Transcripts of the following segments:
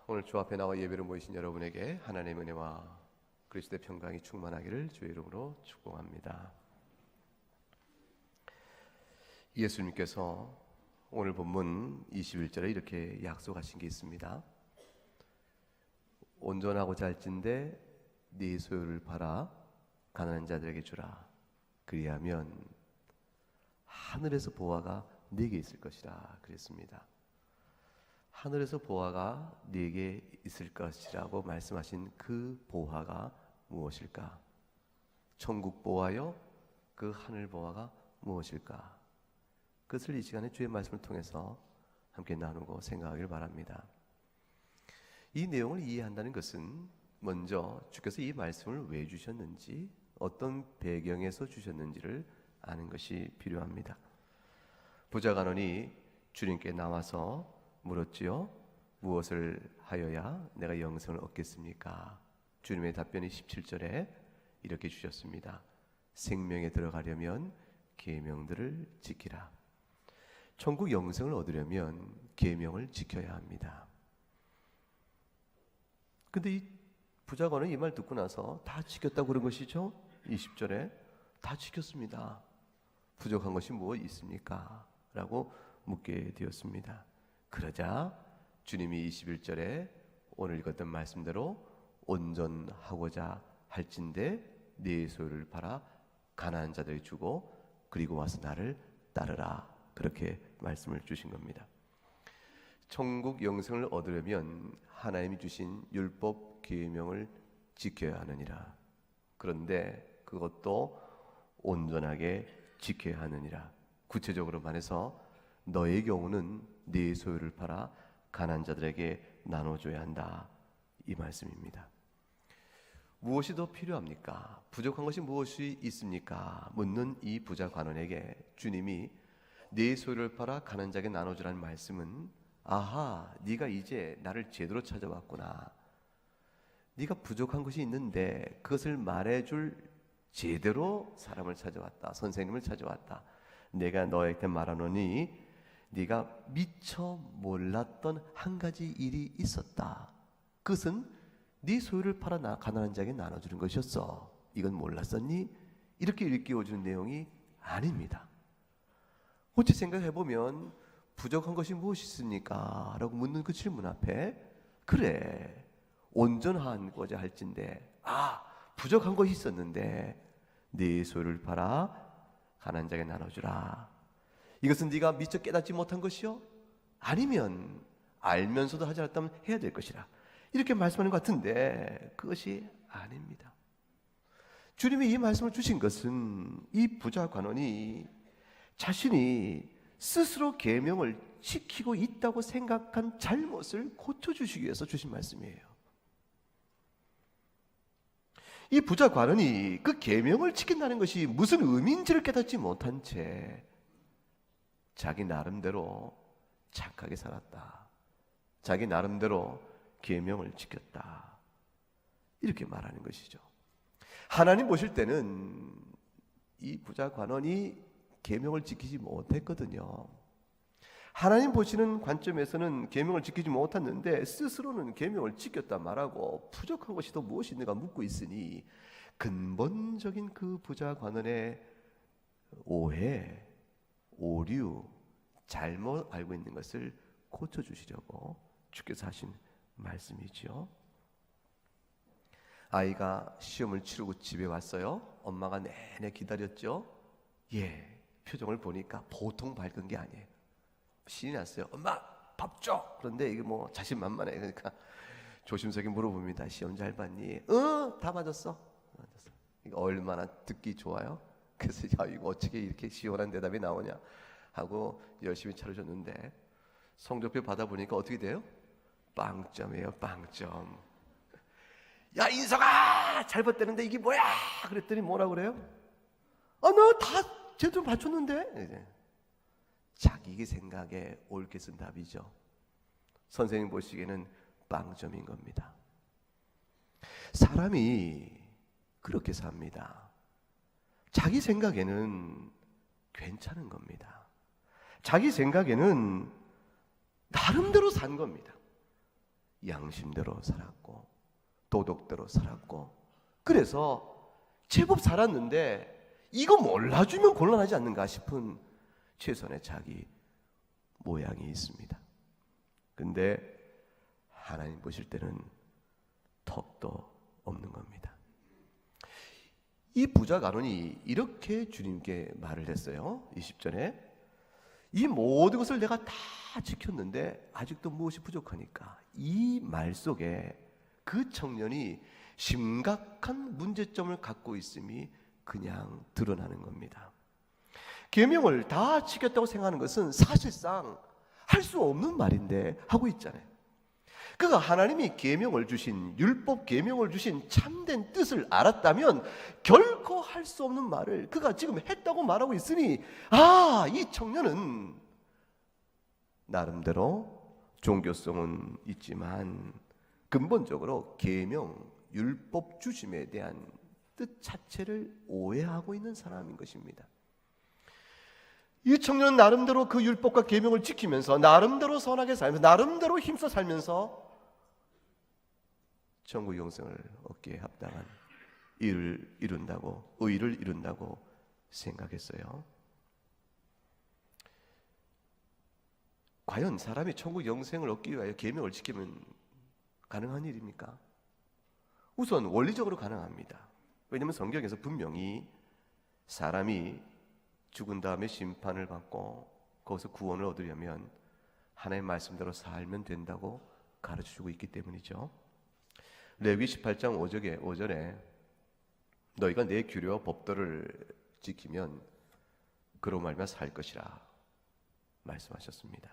오늘 주 앞에 나와 예배를 모이신 여러분에게 하나님의 은혜와 그리스도의 평강이 충만하기를 주의 이름으로 축복합니다. 예수님께서 오늘 본문 21절에 이렇게 약속하신 게 있습니다. 온전하고자 할진대 네 소유를 팔아 가난한 자들에게 주라. 그리하면 하늘에서 보화가 네게 있을 것이라 그랬습니다. 하늘에서 보화가 네게 있을 것이라고 말씀하신 그 보화가 무엇일까? 천국 보화요? 그 하늘 보화가 무엇일까? 그것을 이 시간에 주의 말씀을 통해서 함께 나누고 생각하길 바랍니다. 이 내용을 이해한다는 것은 먼저 주께서 이 말씀을 왜 주셨는지, 어떤 배경에서 주셨는지를 아는 것이 필요합니다. 부자간원이 주님께 나와서 물었지요. 무엇을 하여야 내가 영생을 얻겠습니까? 주님의 답변이 17절에 이렇게 주셨습니다. 생명에 들어가려면 계명들을 지키라. 천국 영생을 얻으려면 계명을 지켜야 합니다. 근데 이 부자관은 이 말 듣고 나서 다 지켰다고 그런 것이죠. 20절에 다 지켰습니다. 부족한 것이 무엇 있습니까? 라고 묻게 되었습니다. 그러자 주님이 21절에 오늘 읽었던 말씀대로 온전하고자 할진대 네 소유를 팔아 가난한 자들에게 주고 그리고 와서 나를 따르라. 그렇게 말씀을 주신 겁니다. 천국 영생을 얻으려면 하나님이 주신 율법 계명을 지켜야 하느니라. 그런데 그것도 온전하게 지켜야 하느니라. 구체적으로 말해서 너의 경우는 네 소유를 팔아 가난한 자들에게 나눠줘야 한다. 이 말씀입니다. 무엇이 더 필요합니까? 부족한 것이 무엇이 있습니까? 묻는 이 부자 관원에게 주님이 네 소유를 팔아 가난한 자에게 나눠주라는 말씀은 아하, 네가 이제 나를 제대로 찾아왔구나. 네가 부족한 것이 있는데 그것을 말해줄 제대로 사람을 찾아왔다. 선생님을 찾아왔다. 내가 너에게 말하노니 네가 미처 몰랐던 한 가지 일이 있었다. 그것은 네 소유를 팔아 가난한 자에게 나눠주는 것이었어. 이건 몰랐었니? 이렇게 일깨워주는 내용이 아닙니다. 어찌 생각해보면 부족한 것이 무엇이 있습니까? 라고 묻는 그 질문 앞에 그래, 온전하고자 할진대 부족한 것이 있었는데 네 소유를 팔아 가난한 자에게 나눠주라. 이것은 네가 미처 깨닫지 못한 것이요? 아니면 알면서도 하지 않았다면 해야 될 것이라. 이렇게 말씀하는 것 같은데 그것이 아닙니다. 주님이 이 말씀을 주신 것은 이 부자 관원이 자신이 스스로 계명을 지키고 있다고 생각한 잘못을 고쳐주시기 위해서 주신 말씀이에요. 이 부자 관원이 그 계명을 지킨다는 것이 무슨 의미인지를 깨닫지 못한 채 자기 나름대로 착하게 살았다. 자기 나름대로 계명을 지켰다. 이렇게 말하는 것이죠. 하나님 보실 때는 이 부자 관원이 계명을 지키지 못했거든요. 하나님 보시는 관점에서는 계명을 지키지 못했는데 스스로는 계명을 지켰다 말하고 부족한 것이 또 무엇이 있는가 묻고 있으니 근본적인 그 부자 관원의 오해, 오류, 잘못 알고 있는 것을 고쳐주시려고 주께서 하신 말씀이지요. 아이가 시험을 치르고 집에 왔어요. 엄마가 내내 기다렸죠. 표정을 보니까 보통 밝은 게 아니에요. 신이 났어요. 엄마 밥 줘. 그런데 이게 뭐 자신만만해. 그러니까 조심스럽게 물어봅니다. 시험 잘 봤니? 다 맞았어. 이거 얼마나 듣기 좋아요? 그래서 이거 어떻게 이렇게 시원한 대답이 나오냐 하고 열심히 차려줬는데 성적표 받아보니까 어떻게 돼요? 빵점이에요. 빵점. 야 인석아 잘 봤다는데 이게 뭐야? 그랬더니 뭐라 그래요? 너 다 제대로 맞췄는데. 자기 생각에 옳게 쓴 답이죠. 선생님 보시기에는 빵점인 겁니다. 사람이 그렇게 삽니다. 자기 생각에는 괜찮은 겁니다. 자기 생각에는 나름대로 산 겁니다. 양심대로 살았고 도덕대로 살았고, 그래서 제법 살았는데 이거 몰라주면 곤란하지 않는가 싶은 최선의 자기 모양이 있습니다. 근데 하나님 보실 때는 턱도 없는 겁니다. 이 부자 간원이 이렇게 주님께 말을 했어요. 20절에 이 모든 것을 내가 다 지켰는데 아직도 무엇이 부족하니까. 이 말 속에 그 청년이 심각한 문제점을 갖고 있음이 그냥 드러나는 겁니다. 계명을 다 지켰다고 생각하는 것은 사실상 할 수 없는 말인데 하고 있잖아요. 그가 하나님이 계명을 주신, 율법 계명을 주신 참된 뜻을 알았다면 결코 할 수 없는 말을 그가 지금 했다고 말하고 있으니, 이 청년은 나름대로 종교성은 있지만 근본적으로 계명, 율법 주심에 대한 뜻 자체를 오해하고 있는 사람인 것입니다. 이 청년은 나름대로 그 율법과 계명을 지키면서 나름대로 선하게 살면서 나름대로 힘써 살면서 천국 영생을 얻기에 합당한 일을 이룬다고, 의를 이룬다고 생각했어요. 과연 사람이 천국 영생을 얻기 위하여 계명을 지키면 가능한 일입니까? 우선 원리적으로 가능합니다. 왜냐하면 성경에서 분명히 사람이 죽은 다음에 심판을 받고 거기서 구원을 얻으려면 하나님의 말씀대로 살면 된다고 가르쳐주고 있기 때문이죠. 레위 18장 5절에 너희가 내 규례와 법도를 지키면 그로 말미암아 살 것이라 말씀하셨습니다.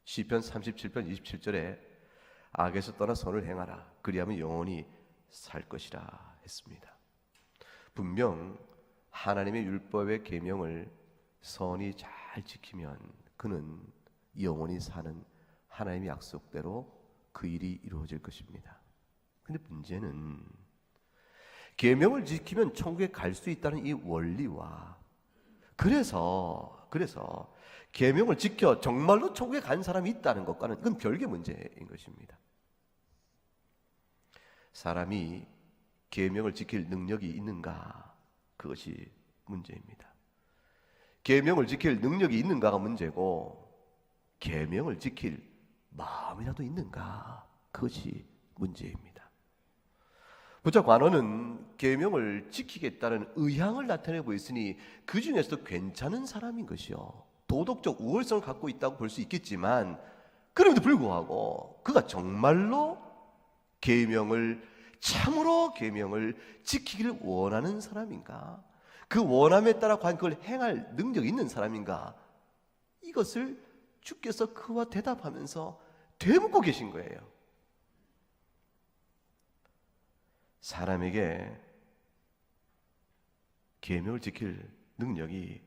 시편 37편 27절에 악에서 떠나 선을 행하라 그리하면 영원히 살 것이라 했습니다. 분명 하나님의 율법의 계명을 선히 잘 지키면 그는 영원히 사는 하나님의 약속대로 그 일이 이루어질 것입니다. 근데 문제는 계명을 지키면 천국에 갈 수 있다는 이 원리와 그래서 계명을 지켜 정말로 천국에 간 사람이 있다는 것과는 이건 별개 문제인 것입니다. 사람이 계명을 지킬 능력이 있는가, 그것이 문제입니다. 계명을 지킬 능력이 있는가가 문제고 계명을 지킬 마음이라도 있는가, 그것이 문제입니다. 부자 관원은 계명을 지키겠다는 의향을 나타내고 있으니 그 중에서도 괜찮은 사람인 것이요, 도덕적 우월성을 갖고 있다고 볼 수 있겠지만 그럼에도 불구하고 그가 정말로 참으로 계명을 지키기를 원하는 사람인가, 그 원함에 따라 과연 그걸 행할 능력이 있는 사람인가, 이것을 주께서 그와 대답하면서 되묻고 계신 거예요. 사람에게 계명을 지킬 능력이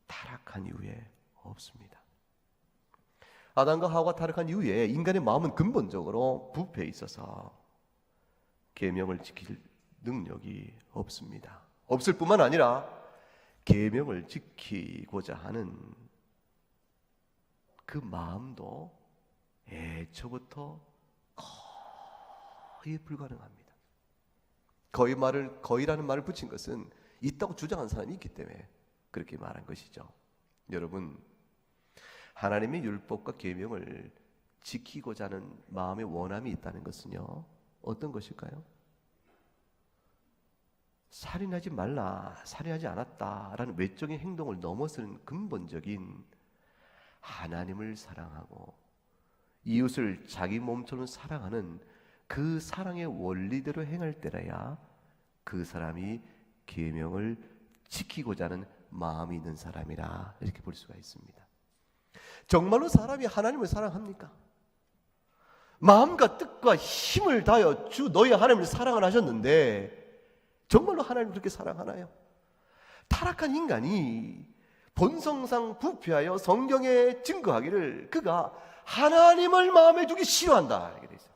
타락한 이후에 없습니다. 아담과 하와가 타락한 이후에 인간의 마음은 근본적으로 부패에 있어서 계명을 지킬 능력이 없습니다. 없을 뿐만 아니라 계명을 지키고자 하는 그 마음도 애초부터 거의 불가능합니다. 거의라는 말을 붙인 것은 있다고 주장한 사람이 있기 때문에 그렇게 말한 것이죠. 여러분, 하나님의 율법과 계명을 지키고자 하는 마음의 원함이 있다는 것은요, 어떤 것일까요? 살인하지 말라, 살인하지 않았다라는 외적인 행동을 넘어서는 근본적인 하나님을 사랑하고 이웃을 자기 몸처럼 사랑하는 그 사랑의 원리대로 행할 때라야 그 사람이 계명을 지키고자 하는 마음이 있는 사람이라 이렇게 볼 수가 있습니다. 정말로 사람이 하나님을 사랑합니까? 마음과 뜻과 힘을 다하여 주 너희 하나님을 사랑을 하셨는데 정말로 하나님을 그렇게 사랑하나요? 타락한 인간이 본성상 부패하여 성경에 증거하기를 그가 하나님을 마음에 두기 싫어한다 이렇게 돼 있어요.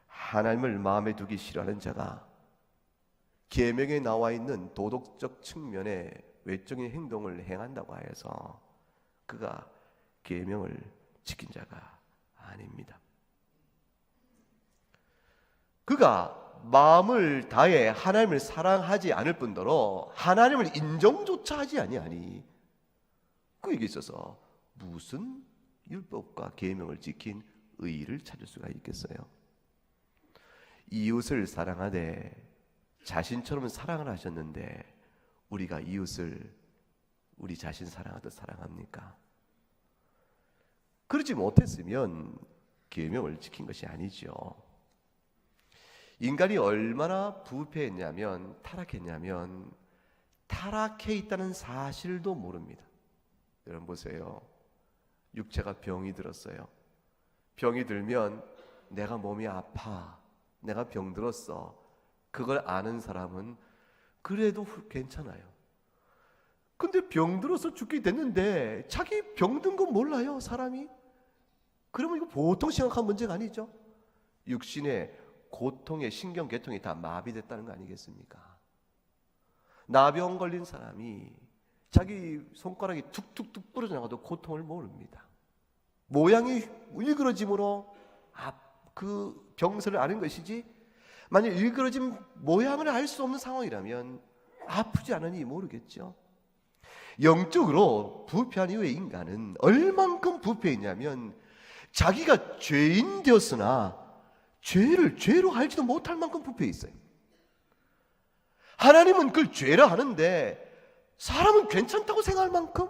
하나님을 마음에 두기 싫어하는 자가 계명에 나와 있는 도덕적 측면의 외적인 행동을 행한다고 하여서 그가 계명을 지킨 자가 아닙니다. 그가 마음을 다해 하나님을 사랑하지 않을 뿐더러 하나님을 인정조차 하지 아니하니 그에게 있어서 무슨 율법과 계명을 지킨 의의를 찾을 수가 있겠어요? 이웃을 사랑하되 자신처럼 사랑을 하셨는데 우리가 이웃을 우리 자신 사랑하듯 사랑합니까? 그러지 못했으면 계명을 지킨 것이 아니죠. 인간이 얼마나 부패했냐면, 타락했냐면 타락해 있다는 사실도 모릅니다. 여러분 보세요. 육체가 병이 들었어요. 병이 들면 내가 몸이 아파, 내가 병들었어, 그걸 아는 사람은 그래도 괜찮아요. 근데 병들어서 죽게 됐는데 자기 병든 건 몰라요, 사람이. 그러면 이거 보통 심각한 문제가 아니죠. 육신의 고통의 신경계통이 다 마비됐다는 거 아니겠습니까? 나병 걸린 사람이 자기 손가락이 툭툭툭 부러져 나가도 고통을 모릅니다. 모양이 일그러짐으로 그 병세를 아는 것이지, 만약 일그러진 모양을 알 수 없는 상황이라면 아프지 않으니 모르겠죠. 영적으로 부패한 이후의 인간은 얼만큼 부패했냐면 자기가 죄인 되었으나 죄를 죄로 알지도 못할 만큼 부패해 있어요. 하나님은 그걸 죄라 하는데 사람은 괜찮다고 생각할 만큼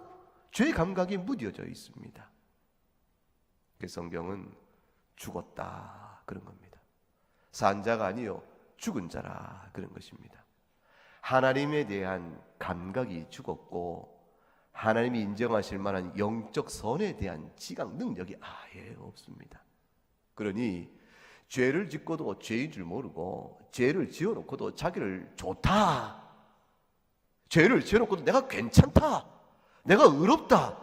죄 감각이 무뎌져 있습니다. 그래서 성경은 죽었다 그런 겁니다. 산 자가 아니요 죽은 자라 그런 것입니다. 하나님에 대한 감각이 죽었고 하나님이 인정하실 만한 영적 선에 대한 지각 능력이 아예 없습니다. 그러니 죄를 짓고도 죄인 줄 모르고 죄를 지어놓고도 자기를 좋다, 죄를 지어놓고도 내가 괜찮다, 내가 의롭다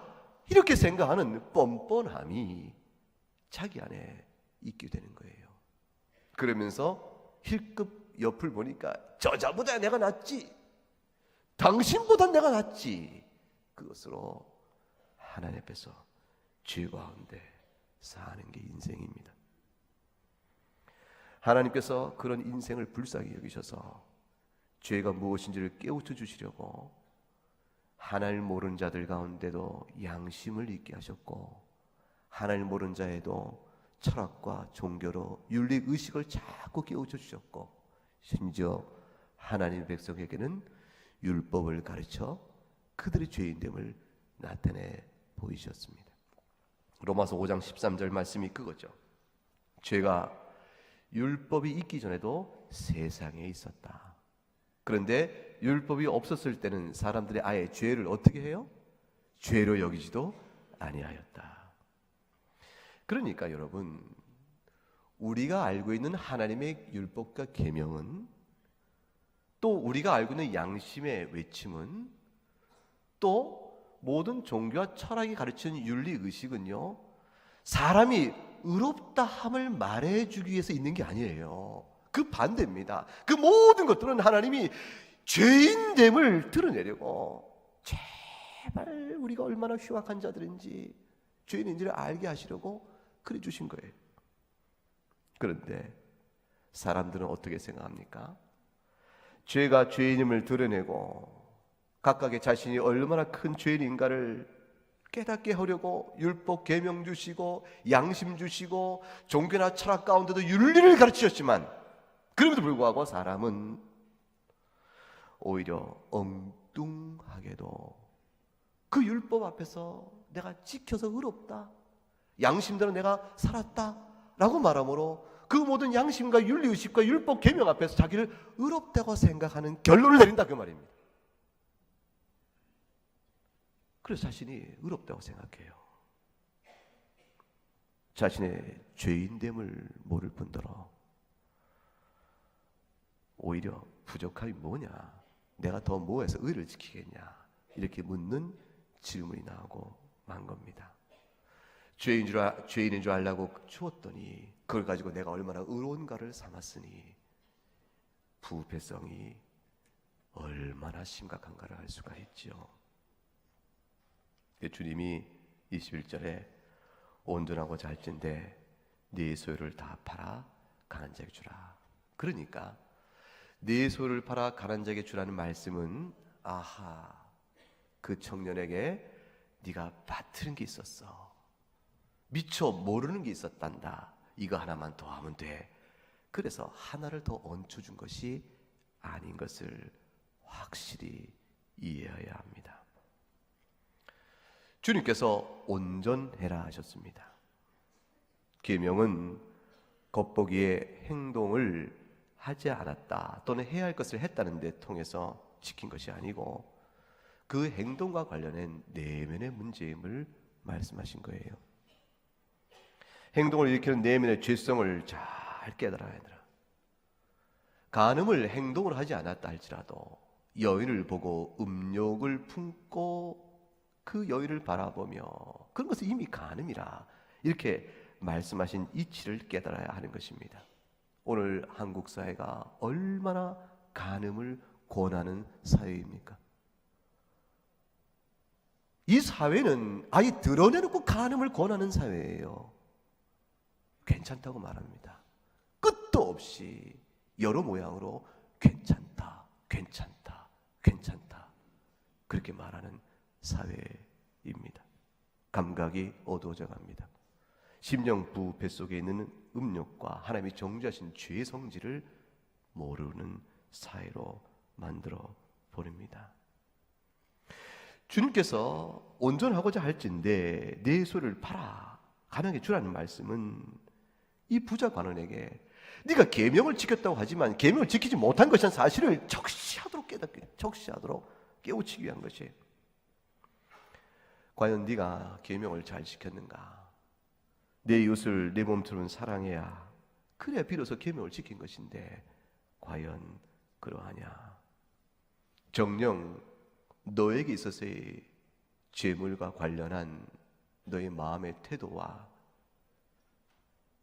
이렇게 생각하는 뻔뻔함이 자기 안에 있게 되는 거예요. 그러면서 힐끗 옆을 보니까 저자보다 내가 낫지, 당신보다 내가 낫지, 그것으로 하나님 앞에서 죄 가운데 사는 게 인생입니다. 하나님께서 그런 인생을 불쌍히 여기셔서 죄가 무엇인지를 깨우쳐 주시려고 하나님 모르는 자들 가운데도 양심을 있게 하셨고 하나님 모르는 자에도 철학과 종교로 윤리의식을 자꾸 깨우쳐 주셨고 심지어 하나님의 백성에게는 율법을 가르쳐 그들의 죄인됨을 나타내 보이셨습니다. 로마서 5장 13절 말씀이 그거죠. 죄가 율법이 있기 전에도 세상에 있었다. 그런데 율법이 없었을 때는 사람들이 아예 죄를 어떻게 해요? 죄로 여기지도 아니하였다. 그러니까 여러분, 우리가 알고 있는 하나님의 율법과 계명은, 또 우리가 알고 있는 양심의 외침은, 또 모든 종교와 철학이 가르치는 윤리의식은요, 사람이 의롭다 함을 말해주기 위해서 있는 게 아니에요. 그 반대입니다. 그 모든 것들은 하나님이 죄인됨을 드러내려고 제발 우리가 얼마나 흉악한 자들인지 죄인인지를 알게 하시려고 그래 주신 거예요. 그런데 사람들은 어떻게 생각합니까? 죄가 죄인임을 드러내고 각각의 자신이 얼마나 큰 죄인인가를 깨닫게 하려고 율법 계명 주시고 양심 주시고 종교나 철학 가운데도 윤리를 가르치셨지만 그럼에도 불구하고 사람은 오히려 엉뚱하게도 그 율법 앞에서 내가 지켜서 의롭다, 양심대로 내가 살았다 라고 말함으로 그 모든 양심과 윤리의식과 율법 계명 앞에서 자기를 의롭다고 생각하는 결론을 내린다 그 말입니다. 그래서 자신이 의롭다고 생각해요. 자신의 죄인됨을 모를 뿐더러 오히려 부족함이 뭐냐, 내가 더 뭐해서 의를 지키겠냐 이렇게 묻는 질문이 나오고 만 겁니다. 죄인인 줄 알라고 주었더니 그걸 가지고 내가 얼마나 의로운가를 삼았으니 부패성이 얼마나 심각한가를 알 수가 있죠. 주님이 21절에 온전하고 잘진데 네 소유를 다 팔아 가난한 자에게 주라. 그러니까 네 소유를 팔아 가난한 자에게 주라는 말씀은 아하, 그 청년에게 네가 빠뜨린 게 있었어. 미처 모르는 게 있었단다. 이거 하나만 더 하면 돼. 그래서 하나를 더 얹혀준 것이 아닌 것을 확실히 이해해야 합니다. 주님께서 온전해라 하셨습니다. 계명은 겉보기에 행동을 하지 않았다 또는 해야 할 것을 했다는 데 통해서 지킨 것이 아니고 그 행동과 관련된 내면의 문제임을 말씀하신 거예요. 행동을 일으키는 내면의 죄성을 잘 깨달아야 되라. 간음을 행동을 하지 않았다 할지라도 여인을 보고 음욕을 품고 그 여인을 바라보며 그런 것은 이미 간음이라 이렇게 말씀하신 이치를 깨달아야 하는 것입니다. 오늘 한국 사회가 얼마나 간음을 권하는 사회입니까? 이 사회는 아예 드러내놓고 간음을 권하는 사회예요. 괜찮다고 말합니다. 끝도 없이 여러 모양으로 괜찮다, 괜찮다, 괜찮다 그렇게 말하는 사회입니다. 감각이 어두워져 갑니다. 심령 부패 속에 있는 음욕과 하나님이 정죄하신 죄의 성질을 모르는 사회로 만들어 버립니다. 주님께서 온전하고자 할진대 내 소유를 팔아 가난하게 주라는 말씀은 이 부자 관원에게 네가 계명을 지켰다고 하지만 계명을 지키지 못한 것이란 사실을 적시하도록 깨우치기 위한 것이에요. 과연 네가 계명을 잘 지켰는가? 내 이웃을 내 몸처럼 사랑해야 그래야 비로소 계명을 지킨 것인데 과연 그러하냐? 정녕 너에게 있어서의 재물과 관련한 너의 마음의 태도와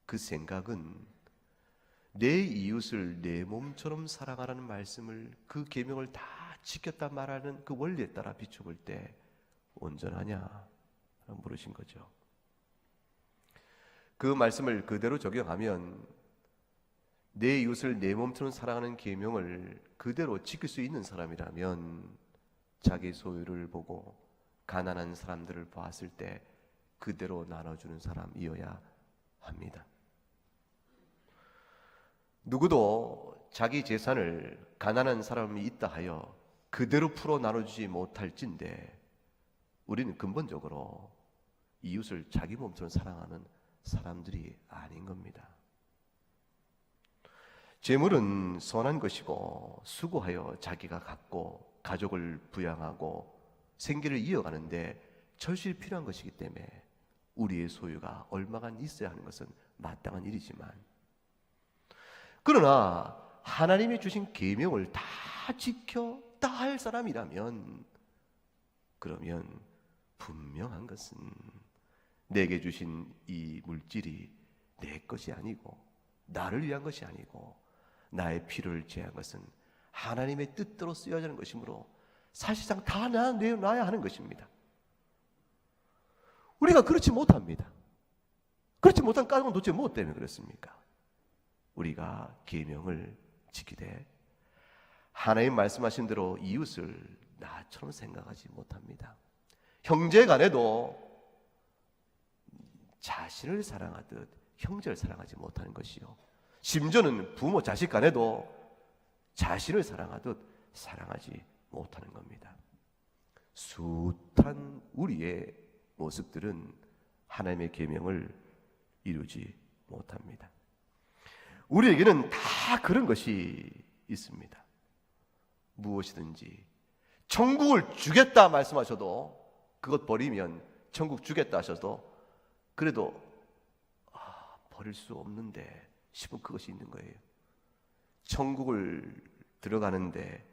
그 생각은 내 이웃을 내 몸처럼 사랑하라는 말씀을 그 계명을 다 지켰다 말하는 그 원리에 따라 비춰볼 때 온전하냐 물으신 거죠. 그 말씀을 그대로 적용하면 내 이웃을 내 몸처럼 사랑하는 계명을 그대로 지킬 수 있는 사람이라면 자기 소유를 보고 가난한 사람들을 보았을 때 그대로 나눠주는 사람이어야 합니다. 누구도 자기 재산을 가난한 사람이 있다 하여 그대로 풀어 나눠주지 못할진데 우리는 근본적으로 이웃을 자기 몸처럼 사랑하는 사람들이 아닌 겁니다. 재물은 선한 것이고 수고하여 자기가 갖고 가족을 부양하고 생계를 이어가는데 절실히 필요한 것이기 때문에 우리의 소유가 얼마간 있어야 하는 것은 마땅한 일이지만 그러나 하나님이 주신 계명을 다 지켰다 할 사람이라면 그러면 분명한 것은 내게 주신 이 물질이 내 것이 아니고 나를 위한 것이 아니고 나의 필요를 제한 것은 하나님의 뜻대로 쓰여야 하는 것이므로 사실상 다 내놔야 하는 것입니다. 우리가 그렇지 못합니다. 그렇지 못한 까닭은 도대체 무엇 때문에 그렇습니까? 우리가 계명을 지키되 하나님 말씀하신 대로 이웃을 나처럼 생각하지 못합니다. 형제 간에도 자신을 사랑하듯 형제를 사랑하지 못하는 것이요 심지어는 부모 자식 간에도 자신을 사랑하듯 사랑하지 못하는 겁니다. 숱한 우리의 모습들은 하나님의 계명을 이루지 못합니다. 우리에게는 다 그런 것이 있습니다. 무엇이든지 천국을 주겠다 말씀하셔도 그것 버리면 천국 주겠다 하셔도 그래도 버릴 수 없는데 싶은 그것이 있는 거예요. 천국을 들어가는데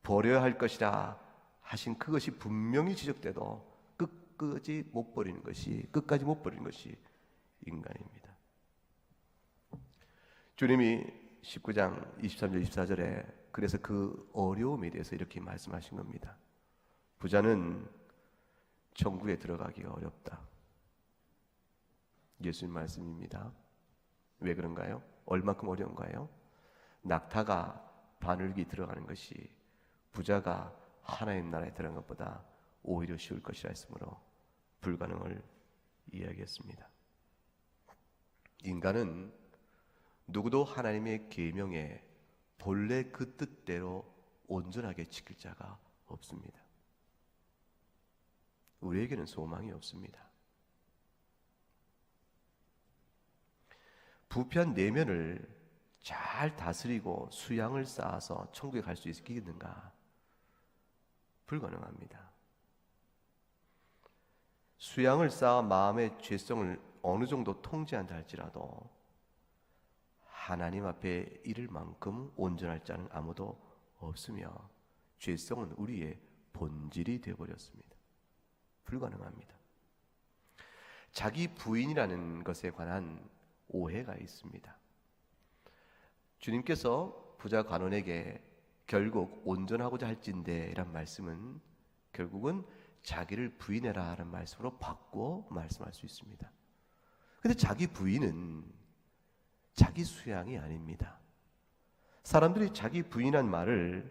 버려야 할 것이라 하신 그것이 분명히 지적돼도 끝까지 못 버리는 것이 인간입니다. 주님이 19장 23절 24절에 그래서 그 어려움에 대해서 이렇게 말씀하신 겁니다. 부자는 천국에 들어가기가 어렵다. 예수님 말씀입니다. 왜 그런가요? 얼마큼 어려운가요? 낙타가 바늘기 들어가는 것이 부자가 하나님 나라에 들어간 것보다 오히려 쉬울 것이라 했으므로 불가능을 이야기했습니다. 인간은 누구도 하나님의 계명에 본래 그 뜻대로 온전하게 지킬 자가 없습니다. 우리에게는 소망이 없습니다. 부패한 내면을 잘 다스리고 수양을 쌓아서 천국에 갈 수 있겠는가? 불가능합니다. 수양을 쌓아 마음의 죄성을 어느 정도 통제한다 할지라도 하나님 앞에 이를 만큼 온전할 자는 아무도 없으며 죄성은 우리의 본질이 되어버렸습니다. 불가능합니다. 자기 부인이라는 것에 관한 오해가 있습니다. 주님께서 부자 관원에게 결국 온전하고자 할진대 이란 말씀은 결국은 자기를 부인해라 하는 말씀으로 바꾸어 말씀할 수 있습니다. 그런데 자기 부인은 자기 수양이 아닙니다. 사람들이 자기 부인한 말을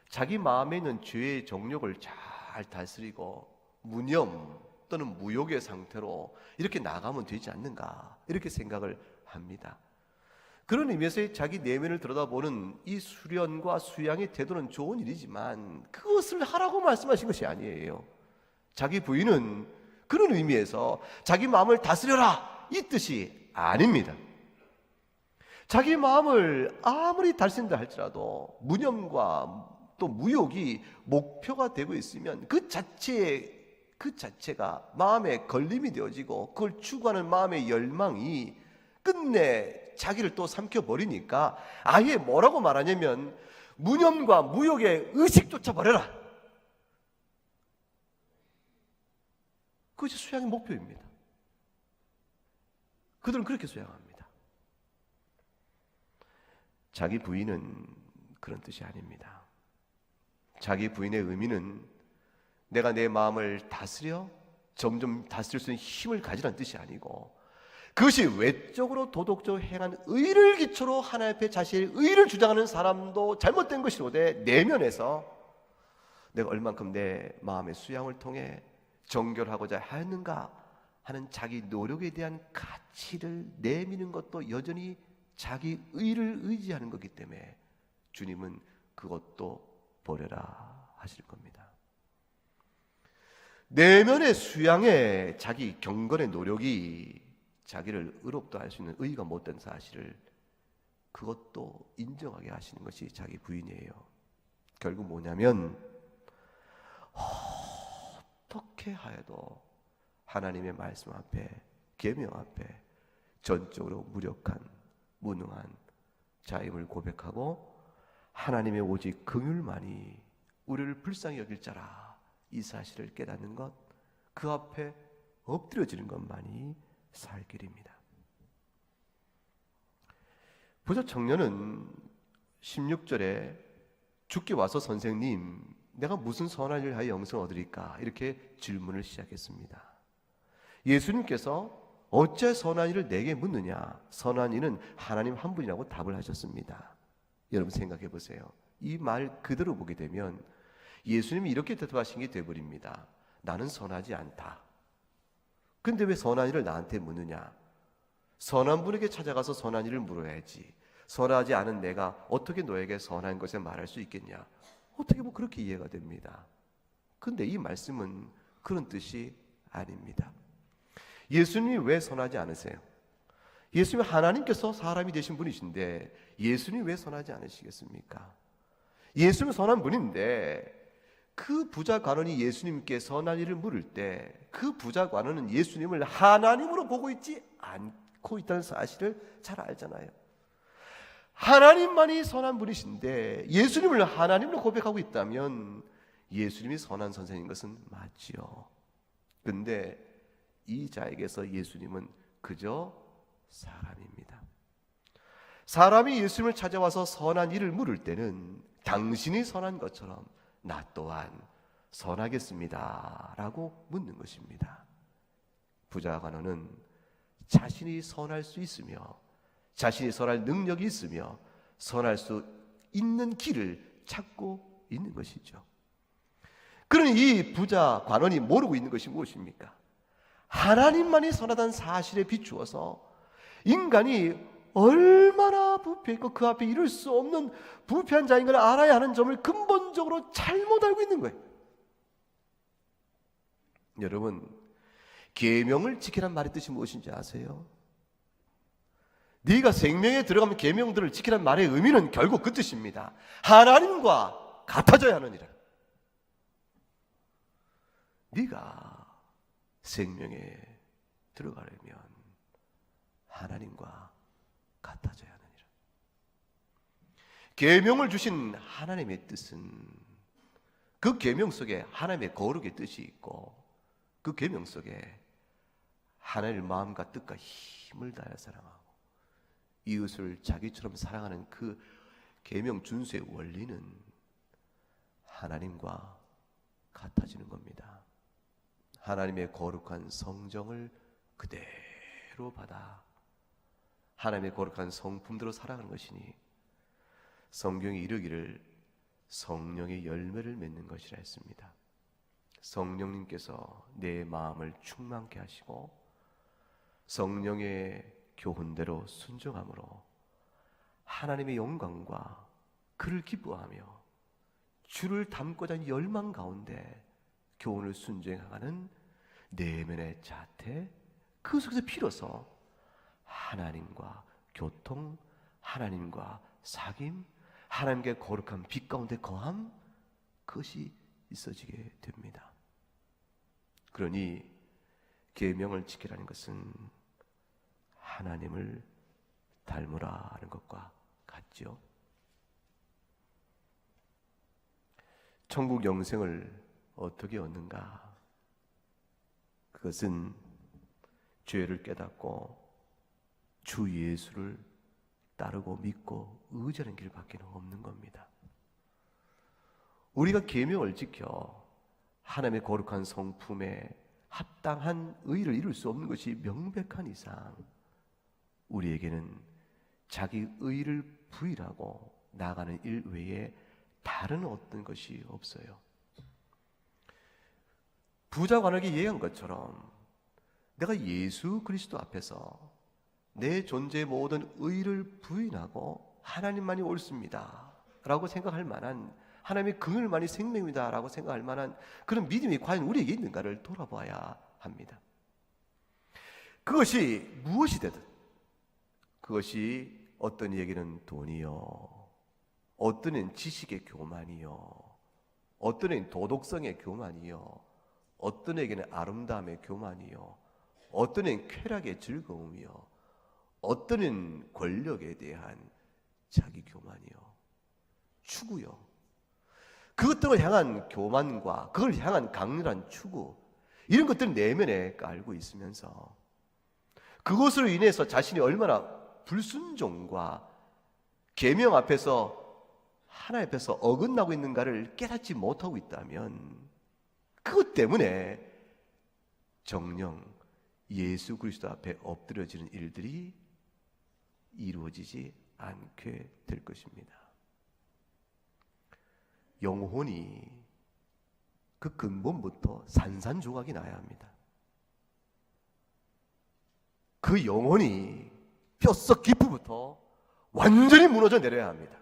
자기 마음에 있는 죄의 정욕을 잘 다스리고 무념 또는 무욕의 상태로 이렇게 나가면 되지 않는가 이렇게 생각을 합니다. 그런 의미에서 자기 내면을 들여다보는 이 수련과 수양의 태도는 좋은 일이지만 그것을 하라고 말씀하신 것이 아니에요. 자기 부인은 그런 의미에서 자기 마음을 다스려라 이 뜻이 아닙니다. 자기 마음을 아무리 다스린다 할지라도 무념과 또 무욕이 목표가 되고 있으면 그 자체가 마음에 걸림이 되어지고 그걸 추구하는 마음의 열망이 끝내 자기를 또 삼켜버리니까 아예 뭐라고 말하냐면 무념과 무욕의 의식조차 버려라. 그것이 수양의 목표입니다. 그들은 그렇게 수양합니다. 자기 부인은 그런 뜻이 아닙니다. 자기 부인의 의미는 내가 내 마음을 다스려 점점 다스릴 수 있는 힘을 가지라는 뜻이 아니고 그것이 외적으로 도덕적으로 행한 의를 기초로 하나님 앞에 자신의 의를 주장하는 사람도 잘못된 것이로되 내면에서 내가 얼만큼 내 마음의 수양을 통해 정결하고자 하였는가 하는 자기 노력에 대한 가치를 내미는 것도 여전히 자기 의를 의지하는 것이기 때문에 주님은 그것도 버려라 하실 겁니다. 내면의 수양에 자기 경건의 노력이 자기를 의롭다 할 수 있는 의의가 못된 사실을 그것도 인정하게 하시는 것이 자기 부인이에요. 결국 뭐냐면 어떻게 하여도 하나님의 말씀 앞에 계명 앞에 전적으로 무력한 무능한 자임을 고백하고 하나님의 오직 긍휼만이 우리를 불쌍히 여길 자라 이 사실을 깨닫는 것, 그 앞에 엎드려지는 것만이 살 길입니다. 부자 청년은 16절에 죽기 와서 선생님 내가 무슨 선한 일을 하여 영생을 얻으리까 이렇게 질문을 시작했습니다. 예수님께서 어째 선한 일을 내게 묻느냐, 선한 이는 하나님 한 분이라고 답을 하셨습니다. 여러분 생각해 보세요. 이 말 그대로 보게 되면 예수님이 이렇게 대답하신 게 되어버립니다. 나는 선하지 않다. 근데 왜 선한 일을 나한테 묻느냐? 선한 분에게 찾아가서 선한 일을 물어야지. 선하지 않은 내가 어떻게 너에게 선한 것에 말할 수 있겠냐? 어떻게 보면 그렇게 이해가 됩니다. 근데 이 말씀은 그런 뜻이 아닙니다. 예수님이 왜 선하지 않으세요? 예수님이 하나님께서 사람이 되신 분이신데 예수님이 왜 선하지 않으시겠습니까? 예수님은 선한 분인데 그 부자 관원이 예수님께 선한 일을 물을 때 그 부자 관원은 예수님을 하나님으로 보고 있지 않고 있다는 사실을 잘 알잖아요. 하나님만이 선한 분이신데 예수님을 하나님으로 고백하고 있다면 예수님이 선한 선생인 것은 맞지요. 근데 이 자에게서 예수님은 그저 사람입니다. 사람이 예수님을 찾아와서 선한 일을 물을 때는 당신이 선한 것처럼 나 또한 선하겠습니다 라고 묻는 것입니다. 부자 관원은 자신이 선할 수 있으며 자신이 선할 능력이 있으며 선할 수 있는 길을 찾고 있는 것이죠. 그러니 이 부자 관원이 모르고 있는 것이 무엇입니까? 하나님만이 선하다는 사실에 비추어서 인간이 얼마나 부패했고 그 앞에 이룰 수 없는 부패한 자인 걸 알아야 하는 점을 근본적으로 잘못 알고 있는 거예요. 여러분, 계명을 지키란 말의 뜻이 무엇인지 아세요? 네가 생명에 들어가면 계명들을 지키란 말의 의미는 결국 그 뜻입니다. 하나님과 같아져야 하느니라. 네가 생명에 들어가려면 하나님과 같아져야 하느니라. 계명을 주신 하나님의 뜻은 그 계명 속에 하나님의 거룩의 뜻이 있고 그 계명 속에 하나님의 마음과 뜻과 힘을 다해 사랑하고 이웃을 자기처럼 사랑하는 그 계명 준수의 원리는 하나님과 같아지는 겁니다. 하나님의 거룩한 성정을 그대로 받아 하나님의 거룩한 성품대로 살아가는 것이니 성경이 이르기를 성령의 열매를 맺는 것이라 했습니다. 성령님께서 내 마음을 충만케 하시고 성령의 교훈대로 순종함으로 하나님의 영광과 그를 기뻐하며 주를 닮고자 하는 열망 가운데 교훈을 순종하는 내면의 자태, 그 속에서 비로소 하나님과 교통, 하나님과 사귐, 하나님께 거룩한 빛 가운데 거함, 그것이 있어지게 됩니다. 그러니 계명을 지키라는 것은 하나님을 닮으라 하는 것과 같죠. 천국 영생을 어떻게 얻는가? 그것은 죄를 깨닫고 주 예수를 따르고 믿고 의지하는 길밖에 없는 겁니다. 우리가 계명을 지켜 하나님의 거룩한 성품에 합당한 의를 이룰 수 없는 것이 명백한 이상 우리에게는 자기 의를 부인하고 나아가는 일 외에 다른 어떤 것이 없어요. 부자 관원에게 얘기한 것처럼 내가 예수 그리스도 앞에서 내 존재의 모든 의를 부인하고 하나님만이 옳습니다 라고 생각할 만한, 하나님의 긍휼만이 생명이다 라고 생각할 만한 그런 믿음이 과연 우리에게 있는가를 돌아봐야 합니다. 그것이 무엇이 되든, 그것이 어떤 이에게는 돈이요, 어떤 이는 지식의 교만이요, 어떤 이는 도덕성의 교만이요, 어떤 이에게는 아름다움의 교만이요, 어떤 이는 쾌락의 즐거움이요, 어떤 이는 권력에 대한 자기 교만이요, 추구요, 그것들을 향한 교만과 그걸 향한 강렬한 추구, 이런 것들을 내면에 깔고 있으면서 그것으로 인해서 자신이 얼마나 불순종과 계명 앞에서 하나님 앞에서 어긋나고 있는가를 깨닫지 못하고 있다면 그것 때문에 정녕 예수 그리스도 앞에 엎드려지는 일들이 이루어지지 않게 될 것입니다. 영혼이 그 근본부터 산산조각이 나야 합니다. 그 영혼이 뼛속 깊이부터 완전히 무너져 내려야 합니다.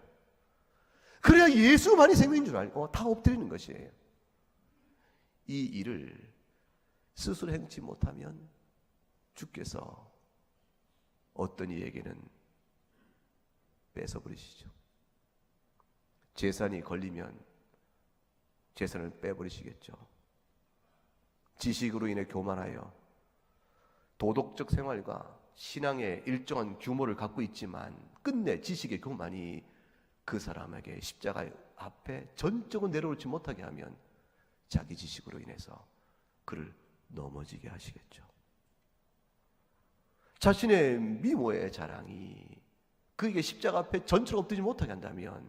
그래야 예수만이 생명인 줄 알고 다 엎드리는 것이에요. 이 일을 스스로 행치 못하면 주께서 어떤 이에게는 뺏어버리시죠. 재산이 걸리면 재산을 빼버리시겠죠. 지식으로 인해 교만하여 도덕적 생활과 신앙의 일정한 규모를 갖고 있지만 끝내 지식의 교만이 그 사람에게 십자가 앞에 전적으로 내려오지 못하게 하면 자기 지식으로 인해서 그를 넘어지게 하시겠죠. 자신의 미모의 자랑이 그에게 십자가 앞에 전적으로 엎드리지 못하게 한다면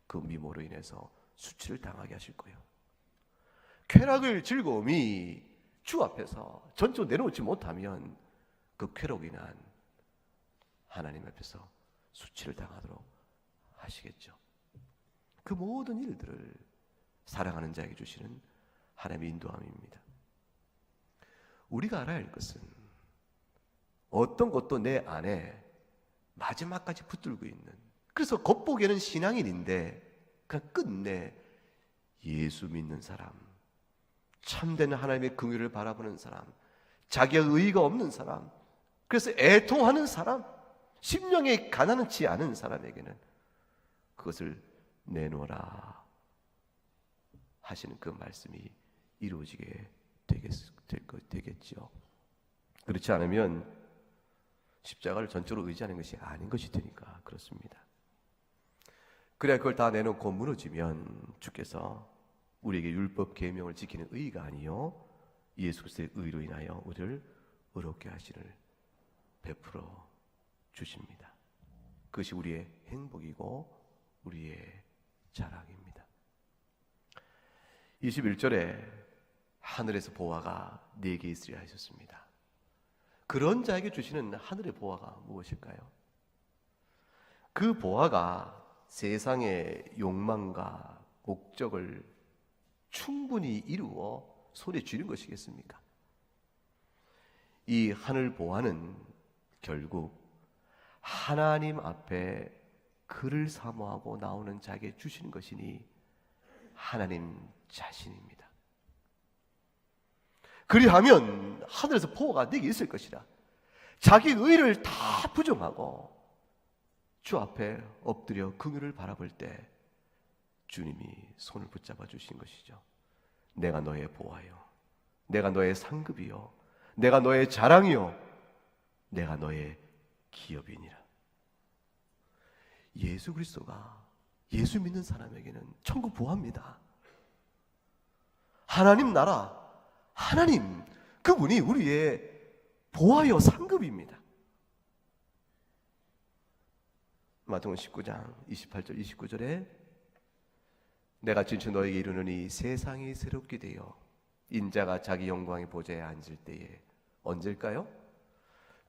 그 미모로 인해서 수치를 당하게 하실 거예요. 쾌락을 즐거움이 주 앞에서 전적으로 내려오지 못하면 그 쾌락으로 인한 하나님 앞에서 수치를 당하도록 하시겠죠. 그 모든 일들을 사랑하는 자에게 주시는 하나님의 인도함입니다. 우리가 알아야 할 것은 어떤 것도 내 안에 마지막까지 붙들고 있는, 그래서 겉보기에는 신앙인인데 그냥 끝내 예수 믿는 사람, 참된 하나님의 긍휼을 바라보는 사람, 자기의 의의가 없는 사람, 그래서 애통하는 사람, 심령에 가난치 않은 사람에게는 그것을 내놓으라 하시는 그 말씀이 이루어지게 되겠지요. 그렇지 않으면 십자가를 전적으로 의지하는 것이 아닌 것이 되니까 그렇습니다. 그래야 그걸 다 내놓고 무너지면 주께서 우리에게 율법 계명을 지키는 의의가 아니요 예수 그리스도의 의로 인하여 우리를 의롭게 하시를 베풀어 주십니다. 그것이 우리의 행복이고 우리의 자랑입니다. 21절에 하늘에서 보화가 4개 있으리라 하셨습니다. 그런 자에게 주시는 하늘의 보화가 무엇일까요? 그 보화가 세상의 욕망과 목적을 충분히 이루어 손에 쥐는 것이겠습니까? 이 하늘 보화는 결국 하나님 앞에 그를 사모하고 나오는 자에게 주시는 것이니 하나님 자신입니다. 그리하면 하늘에서 보호가 내게 있을 것이라. 자기 의를 다 부정하고 주 앞에 엎드려 긍휼을 바라볼 때 주님이 손을 붙잡아 주신 것이죠. 내가 너의 보화요, 내가 너의 상급이요, 내가 너의 자랑이요, 내가 너의 기업이니라. 예수 그리스도가 예수 믿는 사람에게는 천국 보화입니다. 하나님 나라, 하나님 그분이 우리의 보화요 상급입니다. 마태복음 19장 28절 29절에 내가 진짜 너에게 이르노니 세상이 새롭게 되어 인자가 자기 영광의 보좌에 앉을 때에, 언제일까요?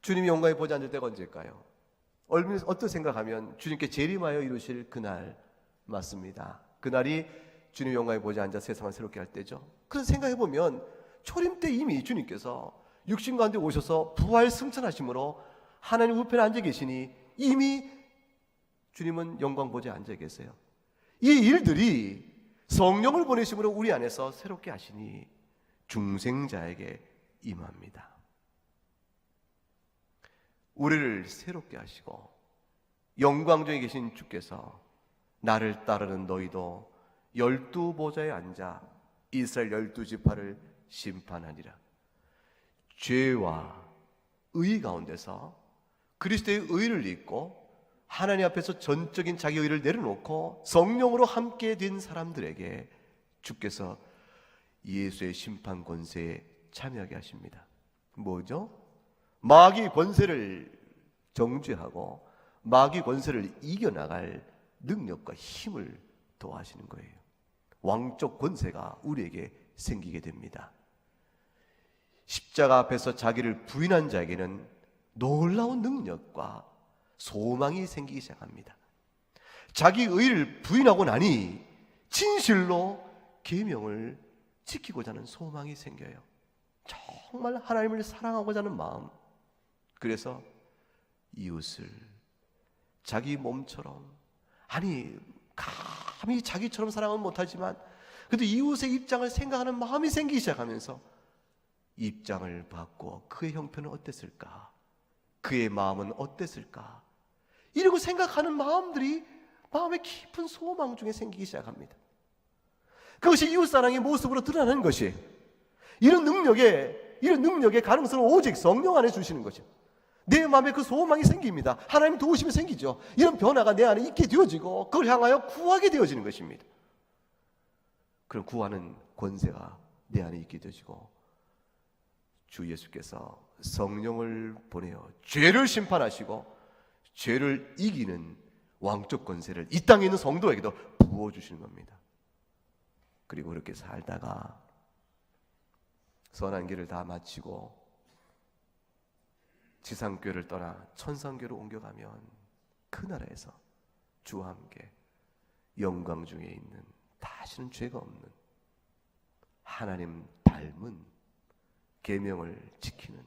주님이 영광의 보좌에 앉을 때가 언제일까요? 어떤 생각하면 주님께 재림하여 이루실 그날 맞습니다. 그날이 주님 영광의 보좌에 앉아 세상을 새롭게 할 때죠. 그런 생각해보면 초림 때 이미 주님께서 육신 가운데 오셔서 부활 승천하심으로 하나님 우편에 앉아 계시니 이미 주님은 영광 보좌에 앉아 계세요. 이 일들이 성령을 보내심으로 우리 안에서 새롭게 하시니 중생자에게 임합니다. 우리를 새롭게 하시고 영광 중에 계신 주께서 나를 따르는 너희도 12보좌에 앉아 이스라엘 12지파를 심판하니라. 죄와 의 가운데서 그리스도의 의를 잊고 하나님 앞에서 전적인 자기 의를 내려놓고 성령으로 함께 된 사람들에게 주께서 예수의 심판 권세에 참여하게 하십니다. 뭐죠? 마귀 권세를 정죄하고 마귀 권세를 이겨나갈 능력과 힘을 더하시는 거예요. 왕적 권세가 우리에게 생기게 됩니다. 십자가 앞에서 자기를 부인한 자에게는 놀라운 능력과 소망이 생기기 시작합니다. 자기 의를 부인하고 나니 진실로 계명을 지키고자 하는 소망이 생겨요. 정말 하나님을 사랑하고자 하는 마음, 그래서 이웃을 자기 몸처럼, 아니 감히 자기처럼 사랑은 못하지만 그래도 이웃의 입장을 생각하는 마음이 생기기 시작하면서 입장을 바꾸어 그의 형편은 어땠을까, 그의 마음은 어땠을까, 이러고 생각하는 마음들이 마음의 깊은 소망 중에 생기기 시작합니다. 그것이 이웃사랑의 모습으로 드러나는 것이, 이런 능력의 가능성은 오직 성령 안에 주시는 거죠. 내 마음에 그 소망이 생깁니다. 하나님 도우시면 생기죠. 이런 변화가 내 안에 있게 되어지고 그걸 향하여 구하게 되어지는 것입니다. 그런 구하는 권세가 내 안에 있게 되어지고 주 예수께서 성령을 보내어 죄를 심판하시고 죄를 이기는 왕적 권세를 이 땅에 있는 성도에게도 부어주시는 겁니다. 그리고 그렇게 살다가 선한 길을 다 마치고 지상교회를 떠나 천상교회로 옮겨가면 그 나라에서 주와 함께 영광 중에 있는 다시는 죄가 없는 하나님 닮은 계명을 지키는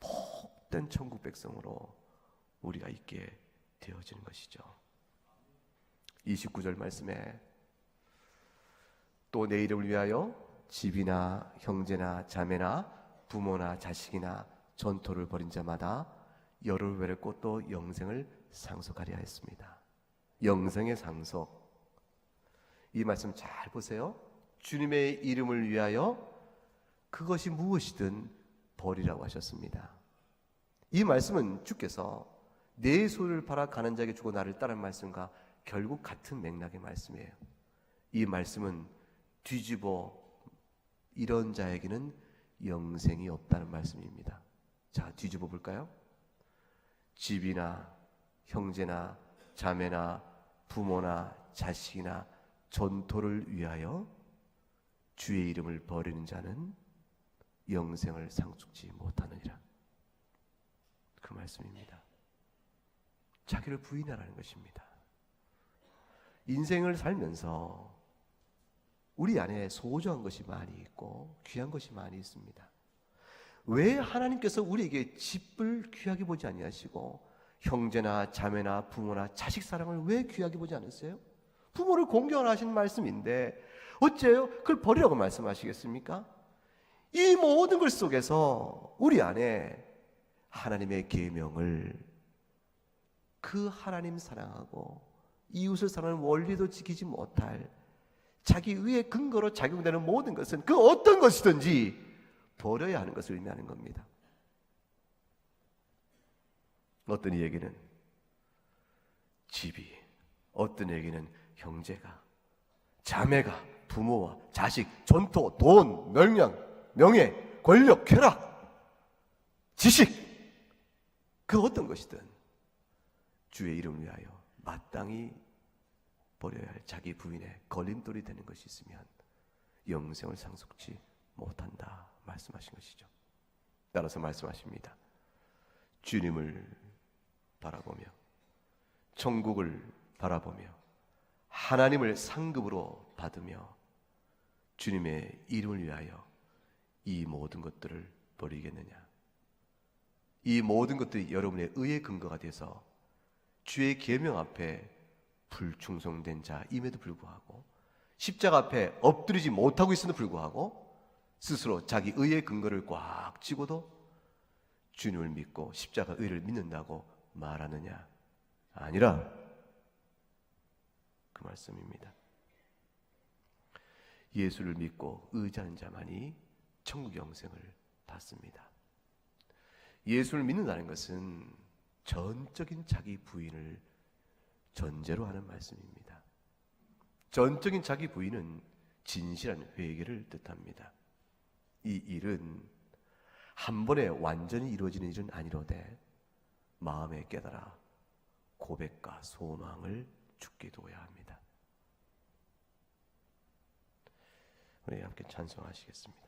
복된 천국 백성으로 우리가 있게 되어지는 것이죠. 29절 말씀에 또 내 이름을 위하여 집이나 형제나 자매나 부모나 자식이나 전토를 벌인 자마다 여로벨의 꽃도 영생을 상속하리라 했습니다. 영생의 상속. 이 말씀 잘 보세요. 주님의 이름을 위하여 그것이 무엇이든 버리라고 하셨습니다. 이 말씀은 주께서 내 소유를 팔아 가는 자에게 주고 나를 따르는 말씀과 결국 같은 맥락의 말씀이에요. 이 말씀은 뒤집어 이런 자에게는 영생이 없다는 말씀입니다. 자, 뒤집어 볼까요? 집이나 형제나 자매나 부모나 자식이나 전토를 위하여 주의 이름을 버리는 자는 영생을 상속지 못하느니라. 그 말씀입니다. 자기를 부인하라는 것입니다. 인생을 살면서 우리 안에 소중한 것이 많이 있고 귀한 것이 많이 있습니다. 왜 하나님께서 우리에게 집을 귀하게 보지 아니하시고 형제나 자매나 부모나 자식 사랑을 왜 귀하게 보지 않으세요? 부모를 공경하신 말씀인데 어째요? 그걸 버리라고 말씀하시겠습니까? 이 모든 것 속에서 우리 안에 하나님의 계명을, 그 하나님 사랑하고 이웃을 사랑하는 원리도 지키지 못할 자기 의의 근거로 작용되는 모든 것은 그 어떤 것이든지 버려야 하는 것을 의미하는 겁니다. 어떤 이에게는 집이, 어떤 이에게는 형제가, 자매가, 부모와 자식, 전토, 돈, 명예, 권력, 쾌락, 지식, 그 어떤 것이든 주의 이름을 위하여 마땅히 버려야 할 자기 부인의 걸림돌이 되는 것이 있으면 영생을 상속지 못한다 말씀하신 것이죠. 따라서 말씀하십니다. 주님을 바라보며 천국을 바라보며 하나님을 상급으로 받으며 주님의 이름을 위하여 이 모든 것들을 버리겠느냐? 이 모든 것들이 여러분의 의의 근거가 돼서 주의 계명 앞에 불충성된 자임에도 불구하고 십자가 앞에 엎드리지 못하고 있음에도 불구하고 스스로 자기 의의 근거를 꽉 쥐고도 주님을 믿고 십자가 의를 믿는다고 말하느냐? 아니라 그 말씀입니다. 예수를 믿고 의지하는 자만이 천국 영생을 받습니다. 예수를 믿는다는 것은 전적인 자기 부인을 전제로 하는 말씀입니다. 전적인 자기 부인은 진실한 회개를 뜻합니다. 이 일은 한 번에 완전히 이루어지는 일은 아니로되 마음에 깨달아 고백과 소망을 주께 두어야 합니다. 우리 함께 찬송하시겠습니다.